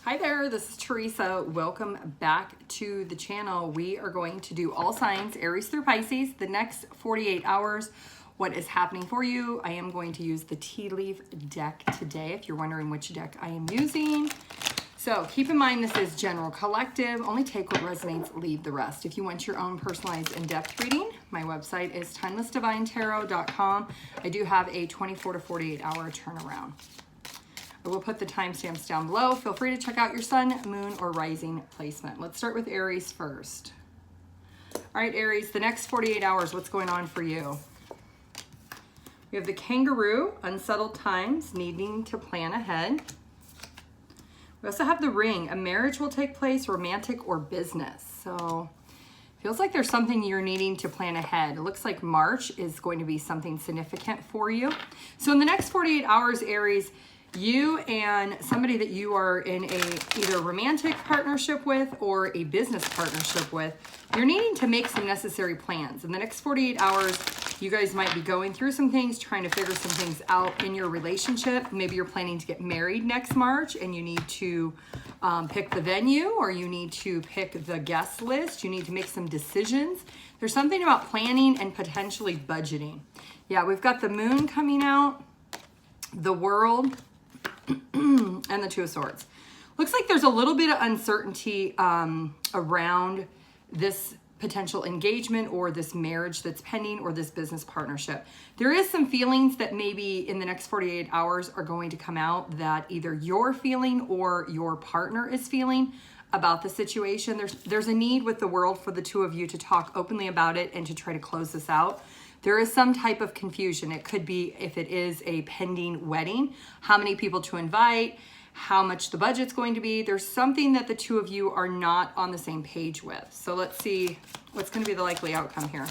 Hi there, this is Teresa. Welcome back to the channel. We are going to do all signs, Aries through Pisces, the next 48 hours, what is happening for you. I am going to use the tea leaf deck today, if you're wondering which deck I am using. So keep in mind this is general collective, only take what resonates, leave the rest. If you want your own personalized in-depth reading, my website is TimelessDivineTarot.com. I do have a 24 to 48 hour turnaround. I will put the timestamps down below. Feel free to check out your sun, moon, or rising placement. Let's start with Aries first. All right, Aries, the next 48 hours, what's going on for you? We have the kangaroo, unsettled times, needing to plan ahead. We also have the ring, a marriage will take place, romantic or business. So feels like there's something you're needing to plan ahead. It looks like March is going to be something significant for you. So in the next 48 hours, Aries, you and somebody that you are in a either romantic partnership with or a business partnership with, you're needing to make some necessary plans. In the next 48 hours, you guys might be going through some things, trying to figure some things out in your relationship. Maybe you're planning to get married next March and you need to pick the venue, or you need to pick the guest list. You need to make some decisions. There's something about planning and potentially budgeting. Yeah, we've got the moon coming out, the world, and the Two of Swords. Looks like there's a little bit of uncertainty around this potential engagement or this marriage that's pending or this business partnership. There is some feelings that maybe in the next 48 hours are going to come out that either you're feeling or your partner is feeling about the situation. There's a need with the world for the two of you to talk openly about it and to try to close this out. There is some type of confusion. It could be if it is a pending wedding, how many people to invite, how much the budget's going to be. There's something that the two of you are not on the same page with. So let's see what's going to be the likely outcome here.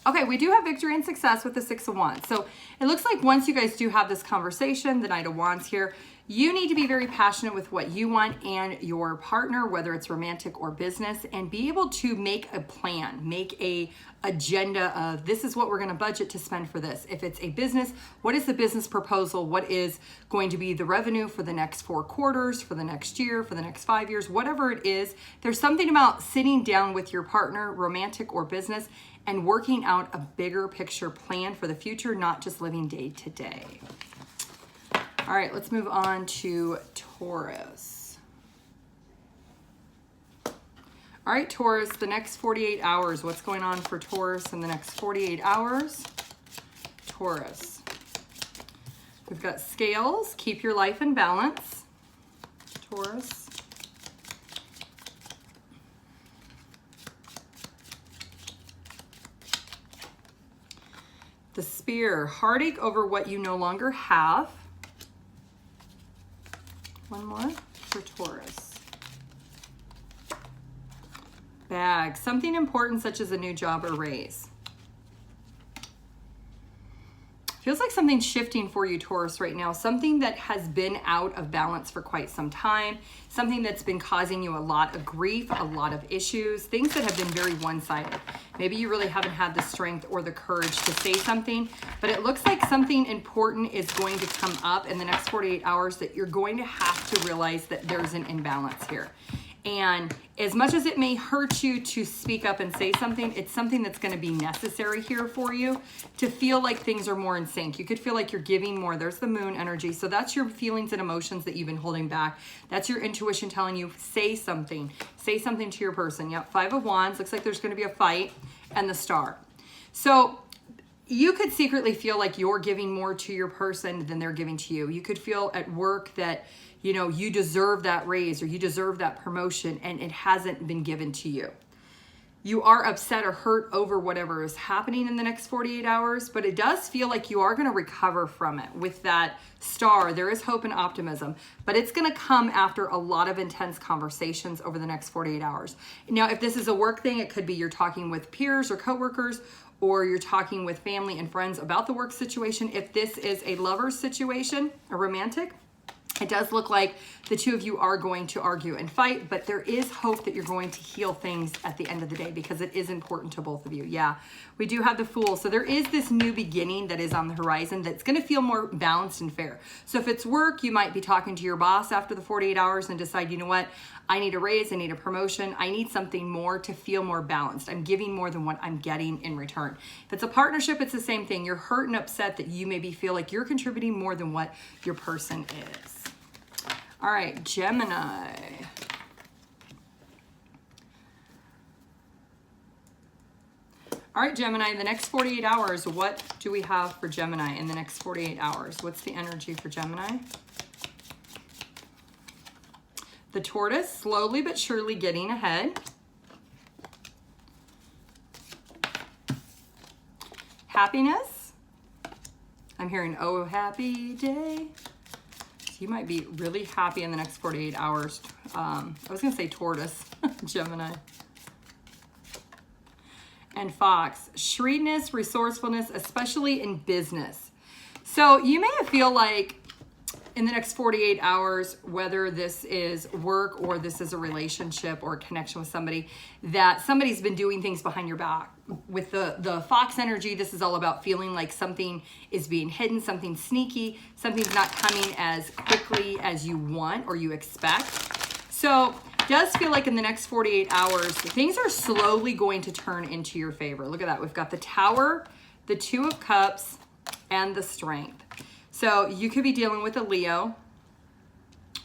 Okay, we do have victory and success with the Six of Wands. So it looks like once you guys do have this conversation, the Knight of Wands here, you need to be very passionate with what you want and your partner, whether it's romantic or business, and be able to make a plan, make a agenda of this is what we're going to budget to spend for this. If it's a business, what is the business proposal? What is going to be the revenue for the next 4 quarters, for the next year, for the next 5 years, whatever it is. There's something about sitting down with your partner, romantic or business, and working out a bigger picture plan for the future, not just living day to day. All right, let's move on to Taurus. All right, Taurus, the next 48 hours. What's going on for Taurus in the next 48 hours? Taurus. We've got scales. Keep your life in balance. Taurus. The spear. Heartache over what you no longer have. One more for Taurus. Bag. Something important such as a new job or raise. Feels like something's shifting for you, Taurus, right now. Something that has been out of balance for quite some time. Something that's been causing you a lot of grief, a lot of issues. Things that have been very one-sided. Maybe you really haven't had the strength or the courage to say something, but it looks like something important is going to come up in the next 48 hours that you're going to have to realize that there's an imbalance here. And as much as it may hurt you to speak up and say something, it's something that's going to be necessary here for you to feel like things are more in sync. You could feel like you're giving more. There's the moon energy. So that's your feelings and emotions that you've been holding back. That's your intuition telling you, say something. Say something to your person. Yep, Five of Wands. Looks like there's going to be a fight. And the Star. So you could secretly feel like you're giving more to your person than they're giving to you. You could feel at work that, you know, you deserve that raise or you deserve that promotion and it hasn't been given to you. You are upset or hurt over whatever is happening in the next 48 hours, but it does feel like you are going to recover from it. With that Star, there is hope and optimism, but it's going to come after a lot of intense conversations over the next 48 hours. Now, if this is a work thing, it could be you're talking with peers or coworkers, or you're talking with family and friends about the work situation. If this is a lover's situation, a romantic, It does look like the two of you are going to argue and fight, but there is hope that you're going to heal things at the end of the day because it is important to both of you. Yeah, we do have the Fool. So there is this new beginning that is on the horizon that's going to feel more balanced and fair. So if it's work, you might be talking to your boss after the 48 hours and decide, you know what, I need a raise, I need a promotion, I need something more to feel more balanced. I'm giving more than what I'm getting in return. If it's a partnership, it's the same thing. You're hurt and upset that you maybe feel like you're contributing more than what your person is. All right, Gemini. All right, Gemini, the next 48 hours, what do we have for Gemini in the next 48 hours? What's the energy for Gemini? The Tortoise, slowly but surely getting ahead. Happiness. I'm hearing, oh, happy day. You might be really happy in the next 48 hours. I was going to say Tortoise, Gemini. And Fox, shrewdness, resourcefulness, especially in business. So you may feel like in the next 48 hours, whether this is work or this is a relationship or a connection with somebody, that somebody's been doing things behind your back. With the Fox energy, this is all about feeling like something is being hidden, something sneaky, something's not coming as quickly as you want or you expect. So it does feel like in the next 48 hours, things are slowly going to turn into your favor. Look at that. We've got the Tower, the Two of Cups, and the Strength. So you could be dealing with a Leo,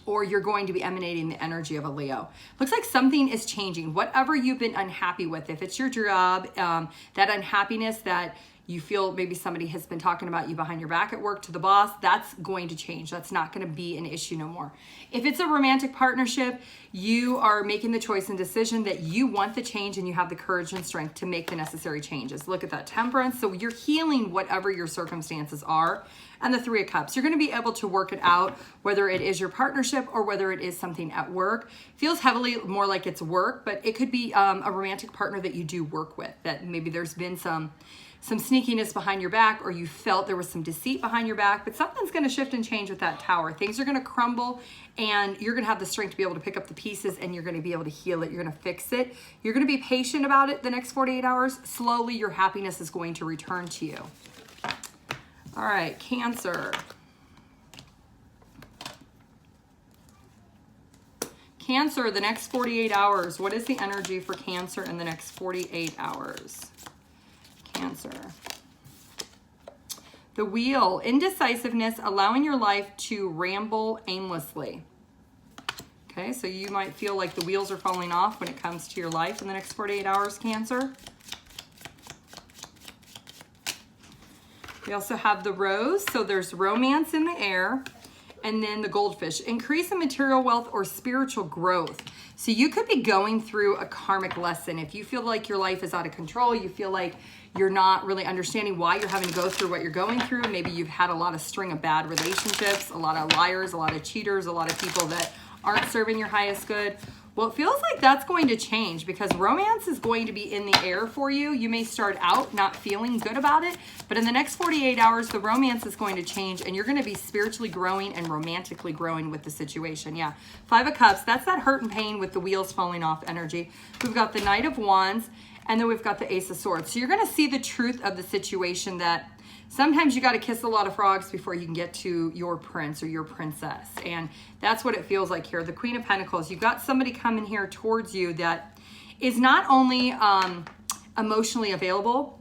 or you're going to be emanating the energy of a Leo. Looks like something is changing. Whatever you've been unhappy with, if it's your job, that unhappiness that you feel maybe somebody has been talking about you behind your back at work to the boss, that's going to change. That's not going to be an issue no more. If it's a romantic partnership, you are making the choice and decision that you want the change and you have the courage and strength to make the necessary changes. Look at that, Temperance. So you're healing whatever your circumstances are. And the Three of Cups, you're going to be able to work it out, whether it is your partnership or whether it is something at work. Feels heavily more like it's work, but it could be a romantic partner that you do work with, that maybe there's been some sneakiness behind your back, or you felt there was some deceit behind your back, but something's going to shift and change with that Tower. Things are going to crumble, and you're going to have the strength to be able to pick up the pieces, and you're going to be able to heal it. You're going to fix it. You're going to be patient about it the next 48 hours. Slowly, your happiness is going to return to you. All right, Cancer. Cancer, the next 48 hours. What is the energy for Cancer in the next 48 hours? Cancer. The Wheel, indecisiveness, allowing your life to ramble aimlessly. Okay, so you might feel like the wheels are falling off when it comes to your life in the next 48 hours, Cancer. We also have the Rose, so there's romance in the air, and then the Goldfish, increase in material wealth or spiritual growth. So you could be going through a karmic lesson. If you feel like your life is out of control, you feel like you're not really understanding why you're having to go through what you're going through. Maybe you've had a lot of string of bad relationships, a lot of liars, a lot of cheaters, a lot of people that aren't serving your highest good. Well, it feels like that's going to change because romance is going to be in the air for you. You may start out not feeling good about it, but in the next 48 hours, the romance is going to change and you're going to be spiritually growing and romantically growing with the situation. Yeah, Five of Cups, that's that hurt and pain with the wheels falling off energy. We've got the Knight of Wands, and then we've got the Ace of Swords. So you're going to see the truth of the situation that sometimes you got to kiss a lot of frogs before you can get to your prince or your princess. And that's what it feels like here. The Queen of Pentacles, you've got somebody coming here towards you that is not only emotionally available.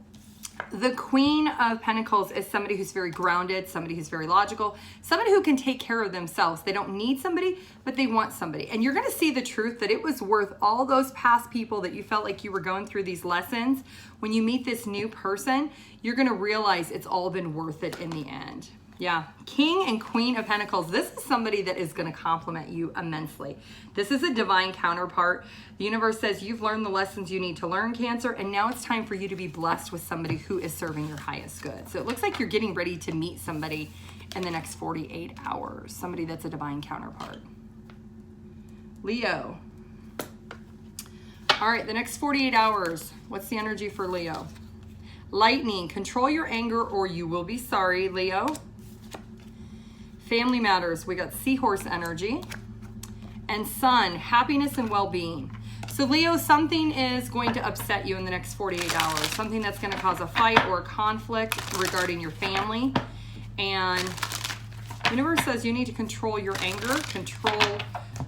The Queen of Pentacles is somebody who's very grounded, somebody who's very logical, somebody who can take care of themselves. They don't need somebody, but they want somebody. And you're going to see the truth that it was worth all those past people that you felt like you were going through these lessons. When you meet this new person, you're going to realize it's all been worth it in the end. Yeah, King and Queen of Pentacles. This is somebody that is going to compliment you immensely. This is a divine counterpart. The universe says you've learned the lessons you need to learn, Cancer, and now it's time for you to be blessed with somebody who is serving your highest good. So it looks like you're getting ready to meet somebody in the next 48 hours, somebody that's a divine counterpart. Leo. All right, the next 48 hours. What's the energy for Leo? Lightning. Control your anger or you will be sorry, Leo. Family matters, we got seahorse energy. And Sun, happiness and well-being. So Leo, something is going to upset you in the next 48 hours. Something that's going to cause a fight or a conflict regarding your family. And the universe says you need to control your anger, control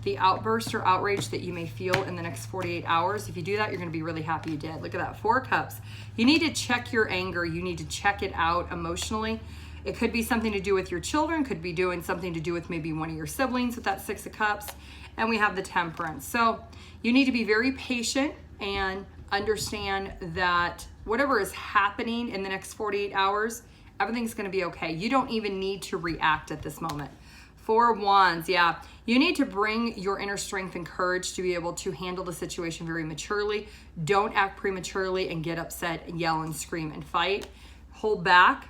the outburst or outrage that you may feel in the next 48 hours. If you do that, you're going to be really happy you did. Look at that, 4 cups. You need to check your anger. You need to check it out emotionally. It could be something to do with your children, could be doing something to do with maybe one of your siblings with that 6 of cups. And we have the Temperance. So you need to be very patient and understand that whatever is happening in the next 48 hours, everything's going to be okay. You don't even need to react at this moment. 4 of Wands, yeah. You need to bring your inner strength and courage to be able to handle the situation very maturely. Don't act prematurely and get upset and yell and scream and fight. Hold back.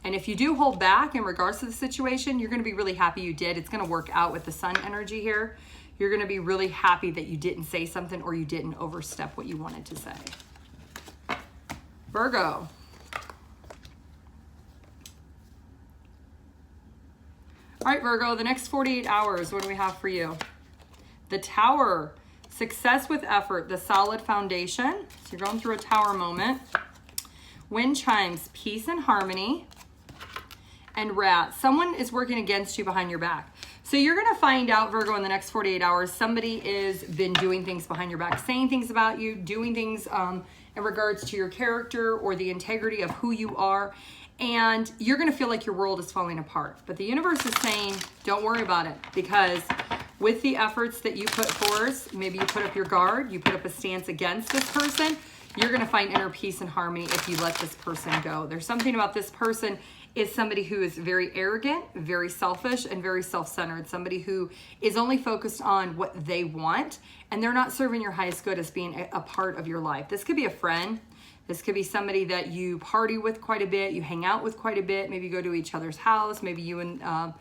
And if you do hold back in regards to the situation, you're going to be really happy you did. It's going to work out with the Sun energy here. You're going to be really happy that you didn't say something or you didn't overstep what you wanted to say. Virgo. All right, Virgo, the next 48 hours, what do we have for you? The Tower, success with effort, the solid foundation. So you're going through a Tower moment. Wind chimes, peace and harmony. And Rat, someone is working against you behind your back. So you're going to find out, Virgo, in the next 48 hours, somebody has been doing things behind your back, saying things about you, doing things in regards to your character or the integrity of who you are. And you're going to feel like your world is falling apart. But the universe is saying, don't worry about it. Because with the efforts that you put forth, maybe you put up your guard, you put up a stance against this person, you're going to find inner peace and harmony if you let this person go. There's something about this person is somebody who is very arrogant, very selfish, and very self-centered. Somebody who is only focused on what they want, and they're not serving your highest good as being a part of your life. This could be a friend. This could be somebody that you party with quite a bit, you hang out with quite a bit, maybe go to each other's house, maybe you and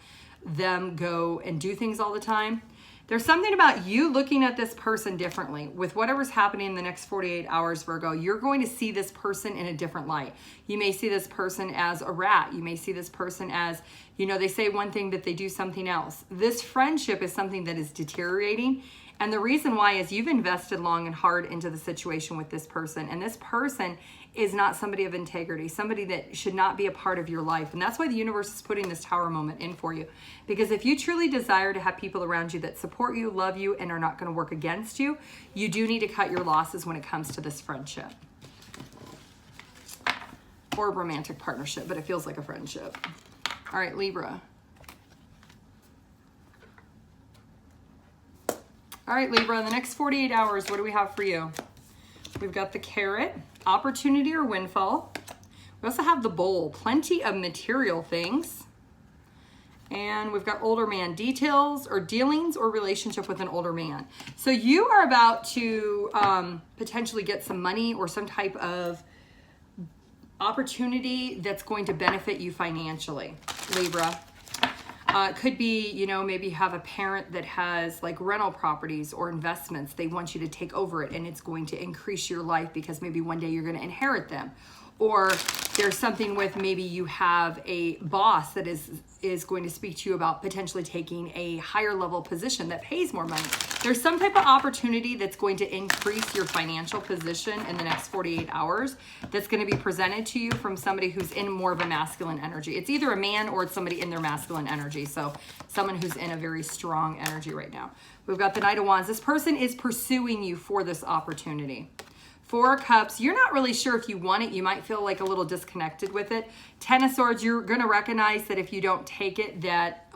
them go and do things all the time. There's something about you looking at this person differently. With whatever's happening in the next 48 hours, Virgo, you're going to see this person in a different light. You may see this person as a rat. You may see this person as, you know, they say one thing, but they do something else. This friendship is something that is deteriorating. And the reason why is you've invested long and hard into the situation with this person. And this person is not somebody of integrity, somebody that should not be a part of your life. And that's why the universe is putting this Tower moment in for you. Because if you truly desire to have people around you that support you, love you, and are not going to work against you, you do need to cut your losses when it comes to this friendship. Or a romantic partnership, but it feels like a friendship. All right, Libra. All right, Libra, in the next 48 hours, what do we have for you? We've got the Carrot, opportunity or windfall. We also have the Bowl, plenty of material things. And we've got older man, details or dealings or relationship with an older man. So you are about to potentially get some money or some type of opportunity that's going to benefit you financially, Libra. Could be, you know, maybe you have a parent that has like rental properties or investments. They want you to take over it and it's going to increase your life because maybe one day you're going to inherit them. Or there's something with maybe you have a boss that is going to speak to you about potentially taking a higher level position that pays more money. There's some type of opportunity that's going to increase your financial position in the next 48 hours that's going to be presented to you from somebody who's in more of a masculine energy. It's either a man or it's somebody in their masculine energy. So someone who's in a very strong energy right now. We've got the Knight of Wands. This person is pursuing you for this opportunity. 4 Cups, you're not really sure if you want it. You might feel like a little disconnected with it. 10 of Swords, you're going to recognize that if you don't take it, that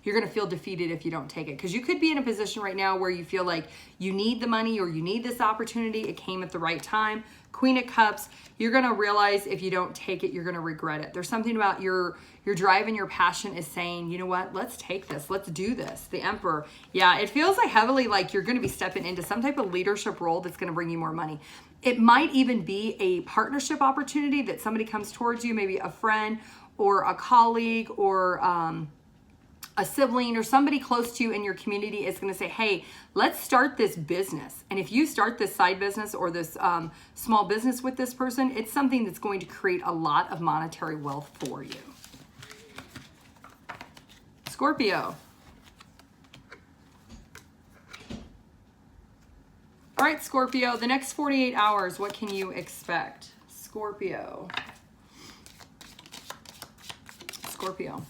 you're going to feel defeated if you don't take it. Because you could be in a position right now where you feel like you need the money or you need this opportunity. It came at the right time. Queen of Cups, you're going to realize if you don't take it, you're going to regret it. There's something about your drive and your passion is saying, you know what, let's take this. Let's do this. The Emperor. Yeah, it feels like heavily like you're going to be stepping into some type of leadership role that's going to bring you more money. It might even be a partnership opportunity that somebody comes towards you, maybe a friend or a colleague or a sibling or somebody close to you in your community is going to say, hey, let's start this business. And if you start this side business or this small business with this person, it's something that's going to create a lot of monetary wealth for you. Scorpio. All right, Scorpio, the next 48 hours, what can you expect? Scorpio. Scorpio.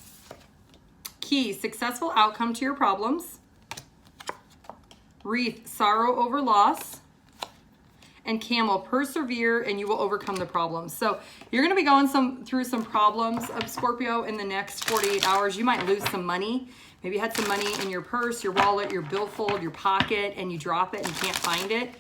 Key, successful outcome to your problems. Wreath, sorrow over loss. And Camel, persevere and you will overcome the problems. So you're going to be going through some problems of Scorpio in the next 48 hours. You might lose some money. Maybe you had some money in your purse, your wallet, your billfold, your pocket, and you drop it and can't find it.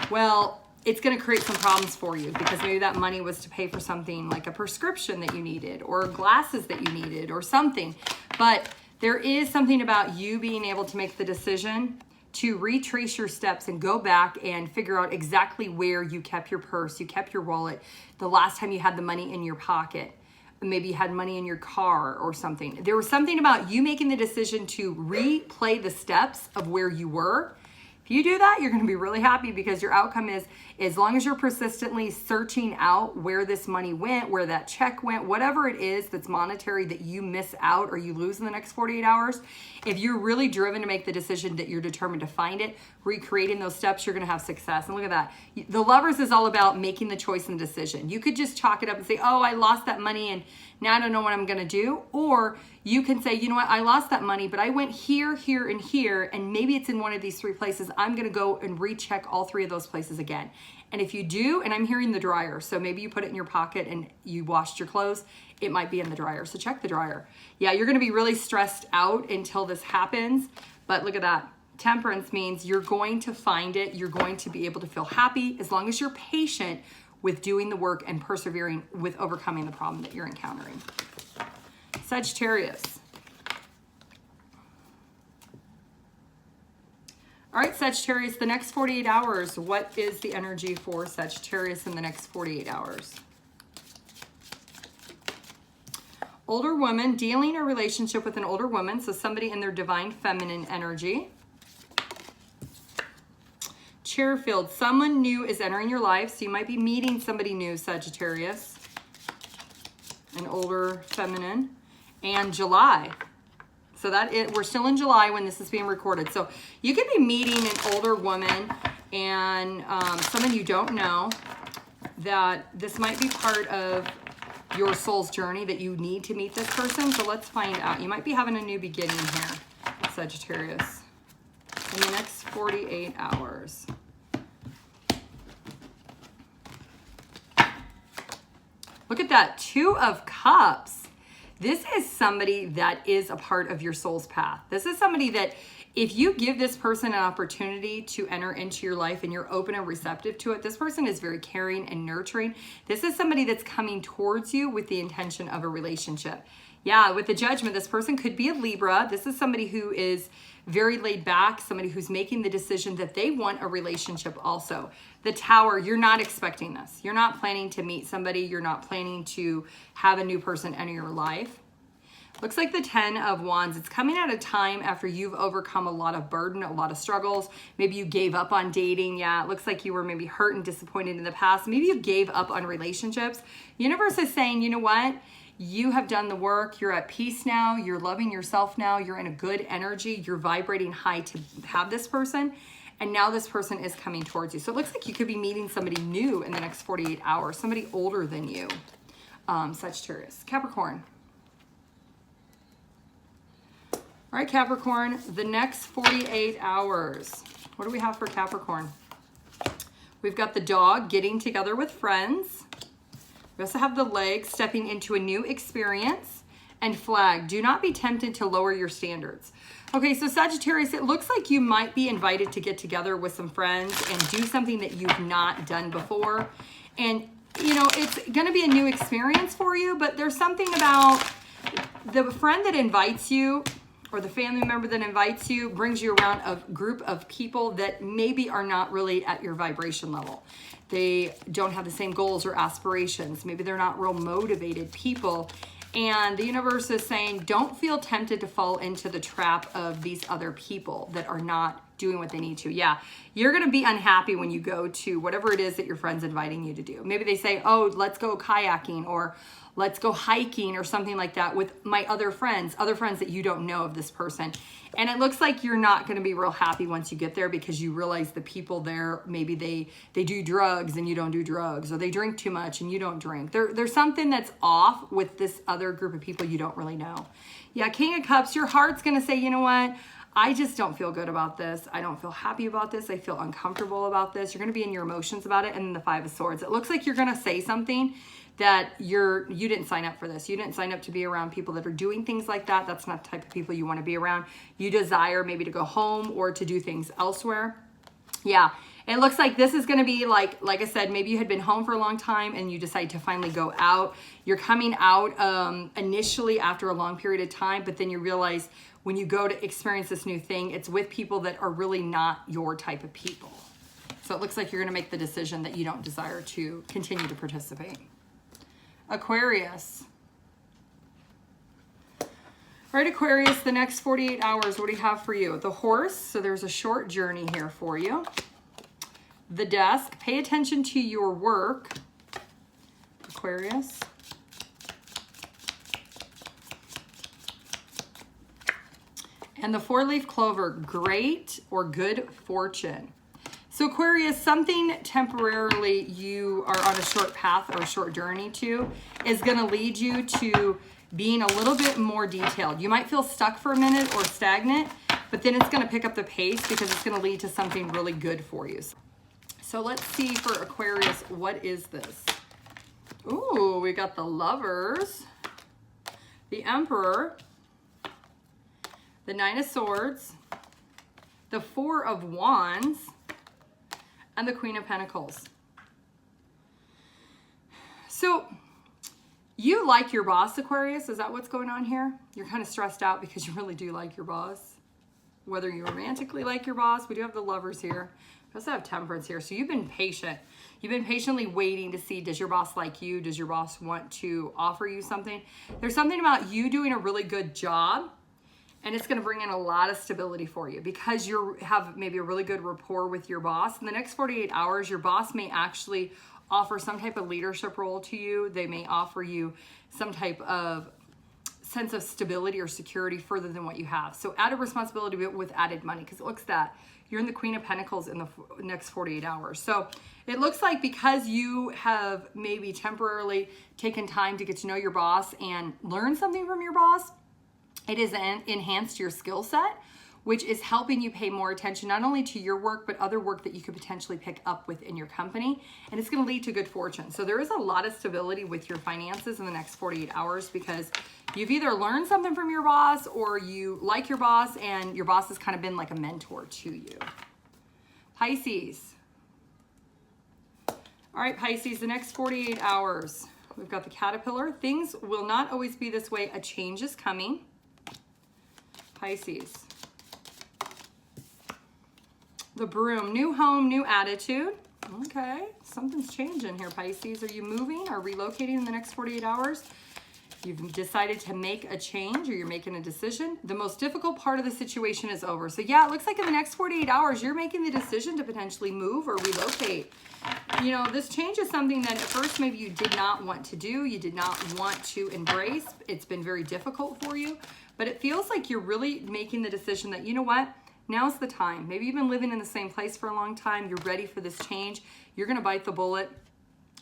Well, it's going to create some problems for you because maybe that money was to pay for something like a prescription that you needed or glasses that you needed or something. But there is something about you being able to make the decision to retrace your steps and go back and figure out exactly where you kept your purse, you kept your wallet, the last time you had the money in your pocket. Maybe you had money in your car or something. There was something about you making the decision to replay the steps of where you were. If you do that, you're going to be really happy because your outcome is, as long as you're persistently searching out where this money went, where that check went, whatever it is that's monetary that you miss out or you lose in the next 48 hours, if you're really driven to make the decision that you're determined to find it, recreating those steps, you're going to have success. And look at that. The Lovers is all about making the choice and decision. You could just chalk it up and say, oh, I lost that money and now I don't know what I'm going to do. Or you can say, you know what, I lost that money, but I went here, here, and here, and maybe it's in one of these three places. I'm going to go and recheck all three of those places again. And if you do, and I'm hearing the dryer, so maybe you put it in your pocket and you washed your clothes, it might be in the dryer. So check the dryer. Yeah, you're going to be really stressed out until this happens. But look at that. Temperance means you're going to find it. You're going to be able to feel happy as long as you're patient with doing the work and persevering with overcoming the problem that you're encountering. Sagittarius. All right, Sagittarius, the next 48 hours, what is the energy for Sagittarius in the next 48 hours? Older woman, dealing a relationship with an older woman, so somebody in their divine feminine energy. Chairfield, someone new is entering your life, so you might be meeting somebody new, Sagittarius. An older feminine. And July. So we're still in July when this is being recorded. So you could be meeting an older woman and someone you don't know, that this might be part of your soul's journey, that you need to meet this person. So let's find out. You might be having a new beginning here, Sagittarius, in the next 48 hours. Look at that, 2 of Cups. This is somebody that is a part of your soul's path. This is somebody that if you give this person an opportunity to enter into your life and you're open and receptive to it, this person is very caring and nurturing. This is somebody that's coming towards you with the intention of a relationship. Yeah, with the Judgment, this person could be a Libra. This is somebody who is very laid back, somebody who's making the decision that they want a relationship also. The Tower, you're not expecting this. You're not planning to meet somebody. You're not planning to have a new person enter your life. Looks like the 10 of Wands. It's coming at a time after you've overcome a lot of burden, a lot of struggles. Maybe you gave up on dating. Yeah, it looks like you were maybe hurt and disappointed in the past. Maybe you gave up on relationships. Universe is saying, you know what? You have done the work. You're at peace now. You're loving yourself now. You're in a good energy. You're vibrating high to have this person. And now this person is coming towards you. So it looks like you could be meeting somebody new in the next 48 hours, somebody older than you. Sagittarius. Capricorn. All right, Capricorn, the next 48 hours. What do we have for Capricorn? We've got the dog, getting together with friends. We also have the leg, stepping into a new experience. And flag, do not be tempted to lower your standards. Okay, so Sagittarius, it looks like you might be invited to get together with some friends and do something that you've not done before. And, you know, it's going to be a new experience for you, but there's something about the friend that invites you or the family member that invites you brings you around a group of people that maybe are not really at your vibration level. They don't have the same goals or aspirations. Maybe they're not real motivated people. And the universe is saying, don't feel tempted to fall into the trap of these other people that are not doing what they need to. Yeah, you're going to be unhappy when you go to whatever it is that your friend's inviting you to do. Maybe they say, oh, let's go kayaking, or let's go hiking or something like that with my other friends that you don't know of this person. And it looks like you're not going to be real happy once you get there, because you realize the people there, maybe they do drugs and you don't do drugs, or they drink too much and you don't drink. There's something that's off with this other group of people you don't really know. Yeah, King of Cups, your heart's going to say, you know what? I just don't feel good about this. I don't feel happy about this. I feel uncomfortable about this. You're going to be in your emotions about it. And then the Five of Swords. It looks like you're going to say something that you didn't sign up for this. You didn't sign up to be around people that are doing things like that. That's not the type of people you want to be around. You desire maybe to go home or to do things elsewhere. Yeah. It looks like this is going to be like I said, maybe you had been home for a long time and you decide to finally go out. You're coming out initially after a long period of time, but then you realize when you go to experience this new thing, it's with people that are really not your type of people. So it looks like you're going to make the decision that you don't desire to continue to participate. Aquarius. All right, Aquarius, the next 48 hours, what do you have for you? The Horse, so there's a short journey here for you. The Desk, pay attention to your work, Aquarius. And the Four-Leaf Clover, great or good fortune. So Aquarius, something temporarily you are on a short path or a short journey to is going to lead you to being a little bit more detailed. You might feel stuck for a minute or stagnant, but then it's going to pick up the pace because it's going to lead to something really good for you. So let's see for Aquarius, what is this? Ooh, we got the Lovers, the Emperor, the Nine of Swords, the Four of Wands, and the Queen of Pentacles. So you like your boss, Aquarius? Is that what's going on here? You're kind of stressed out because you really do like your boss. Whether you romantically like your boss, we do have the Lovers here. We also have Temperance here. So you've been patient. You've been patiently waiting to see, does your boss like you? Does your boss want to offer you something? There's something about you doing a really good job, and it's going to bring in a lot of stability for you because you have maybe a really good rapport with your boss. In the next 48 hours, your boss may actually offer some type of leadership role to you. They may offer you some type of sense of stability or security further than what you have. So added responsibility with added money, because it looks that you're in the Queen of Pentacles in the next 48 hours. So it looks like because you have maybe temporarily taken time to get to know your boss and learn something from your boss, it has enhanced your skill set, which is helping you pay more attention not only to your work, but other work that you could potentially pick up within your company. And it's going to lead to good fortune. So there is a lot of stability with your finances in the next 48 hours because you've either learned something from your boss or you like your boss and your boss has kind of been like a mentor to you. Pisces. All right, Pisces, the next 48 hours. We've got the Caterpillar. Things will not always be this way. A change is coming. Pisces. The Broom, new home, new attitude. Okay, something's changing here, Pisces. Are you moving or relocating in the next 48 hours? You've decided to make a change or you're making a decision. The most difficult part of the situation is over. So yeah, it looks like in the next 48 hours, you're making the decision to potentially move or relocate. You know, this change is something that at first maybe you did not want to do. You did not want to embrace. It's been very difficult for you, but it feels like you're really making the decision that, you know what? Now's the time. Maybe you've been living in the same place for a long time. You're ready for this change. You're going to bite the bullet.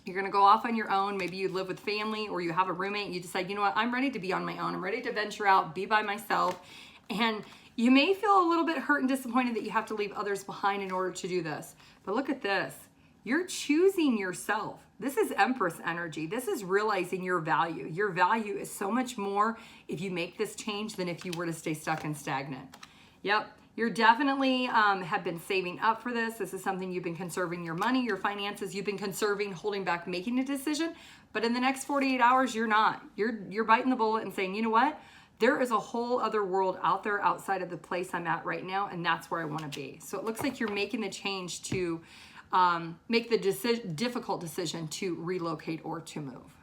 You're going to go off on your own. Maybe you live with family or you have a roommate and you decide, you know what, I'm ready to be on my own. I'm ready to venture out, be by myself. And you may feel a little bit hurt and disappointed that you have to leave others behind in order to do this. But look at this. You're choosing yourself. This is Empress energy. This is realizing your value. Your value is so much more if you make this change than if you were to stay stuck and stagnant. Yep. You're definitely have been saving up for this. This is something you've been conserving your money, your finances. You've been conserving, holding back, making a decision. But in the next 48 hours, you're not. You're biting the bullet and saying, you know what? There is a whole other world out there outside of the place I'm at right now, and that's where I want to be. So it looks like you're making the change to make the difficult decision to relocate or to move.